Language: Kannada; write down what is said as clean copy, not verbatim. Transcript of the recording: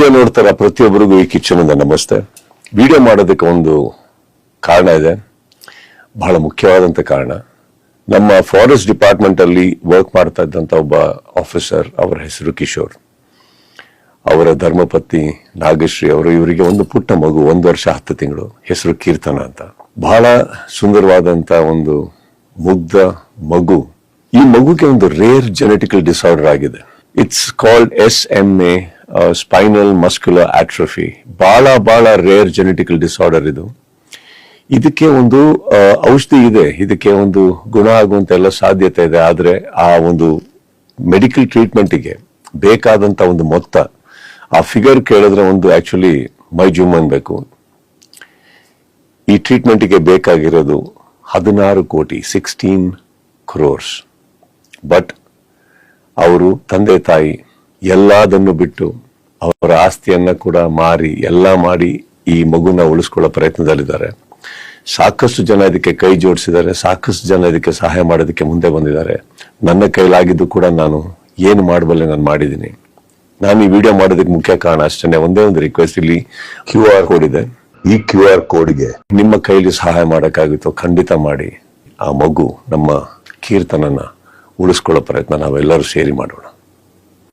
ವಿಡಿಯೋ ನೋಡ್ತಾರ ಪ್ರತಿಯೊಬ್ಬರಿಗೂ ಈ ಕಿಚನ್ ನಮಸ್ತೆ. ವಿಡಿಯೋ ಮಾಡೋದಕ್ಕೆ ಒಂದು ಕಾರಣ ಇದೆ, ಬಹಳ ಮುಖ್ಯವಾದಂತ ಕಾರಣ. ನಮ್ಮ ಫಾರೆಸ್ಟ್ ಡಿಪಾರ್ಟ್ಮೆಂಟ್ ಅಲ್ಲಿ ವರ್ಕ್ ಮಾಡ್ತಾ ಇದ್ದಂತ ಒಬ್ಬ ಆಫೀಸರ್, ಅವರ ಹೆಸರು ಕಿಶೋರ್, ಅವರ ಧರ್ಮಪತ್ನಿ ನಾಗಶ್ರೀ ಅವರು, ಇವರಿಗೆ ಒಂದು ಪುಟ್ಟ ಮಗು, 1 ವರ್ಷ 10 ತಿಂಗಳು, ಹೆಸರು ಕೀರ್ತನ ಅಂತ. ಬಹಳ ಸುಂದರವಾದಂತ ಒಂದು ಮುಗ್ಧ ಮಗು. ಈ ಮಗುಗೆ ಒಂದು ರೇರ್ ಜೆನೆಟಿಕಲ್ ಡಿಸಾರ್ಡರ್ ಆಗಿದೆ. It's called SMA, spinal muscular atrophy. ಬಹಳ ರೇರ್ ಜೆನೆಟಿಕಲ್ ಡಿಸಾರ್ಡರ್ ಇದು. ಇದಕ್ಕೆ ಒಂದು ಔಷಧಿ ಇದೆ, ಇದಕ್ಕೆ ಒಂದು ಗುಣ ಆಗುವಂತ ಎಲ್ಲ ಸಾಧ್ಯತೆ ಇದೆ. ಆದ್ರೆ ಆ ಒಂದು ಮೆಡಿಕಲ್ ಟ್ರೀಟ್ಮೆಂಟ್ಗೆ ಬೇಕಾದಂತ ಒಂದು ಮೊತ್ತ, ಆ ಫಿಗರ್ ಕೇಳಿದ್ರೆ ಒಂದು ಆಕ್ಚುಲಿ ಮೈ ಜೂಮ್ ಅನ್ಬೇಕು. ಈ ಟ್ರೀಟ್ಮೆಂಟ್ಗೆ ಬೇಕಾಗಿರೋದು 16 ಕೋಟಿ, 16 crores. ಬಟ್ ಅವರು ತಂದೆ ತಾಯಿ ಎಲ್ಲದನ್ನು ಬಿಟ್ಟು, ಅವರ ಆಸ್ತಿಯನ್ನ ಕೂಡ ಮಾರಿ, ಎಲ್ಲ ಮಾಡಿ ಈ ಮಗುನ ಉಳಿಸ್ಕೊಳ್ಳೋ ಪ್ರಯತ್ನದಲ್ಲಿದ್ದಾರೆ. ಸಾಕಷ್ಟು ಜನ ಇದಕ್ಕೆ ಕೈ ಜೋಡಿಸಿದ್ದಾರೆ, ಸಾಕಷ್ಟು ಜನ ಇದಕ್ಕೆ ಸಹಾಯ ಮಾಡೋದಕ್ಕೆ ಮುಂದೆ ಬಂದಿದ್ದಾರೆ. ನನ್ನ ಕೈಲಾಗಿದ್ದು ಕೂಡ ನಾನು ಏನು ಮಾಡಬಲ್ಲೆ ನಾನು ಮಾಡಿದ್ದೀನಿ. ನಾನು ಈ ವಿಡಿಯೋ ಮಾಡೋದಕ್ಕೆ ಮುಖ್ಯ ಕಾರಣ ಅಷ್ಟೇ, ಒಂದೇ ಒಂದು ರಿಕ್ವೆಸ್ಟ್. ಇಲ್ಲಿ QR ಕೋಡ್ ಇದೆ, ಈ QR ಕೋಡ್ಗೆ ನಿಮ್ಮ ಕೈಲಿ ಸಹಾಯ ಮಾಡೋಕ್ಕಾಗುತ್ತೋ ಖಂಡಿತ ಮಾಡಿ. ಆ ಮಗು, ನಮ್ಮ ಕೀರ್ತನನ್ನ ಉಳಿಸ್ಕೊಳ್ಳೋ ಪ್ರಯತ್ನ ನಾವೆಲ್ಲರೂ ಸೇರಿ ಮಾಡೋಣ.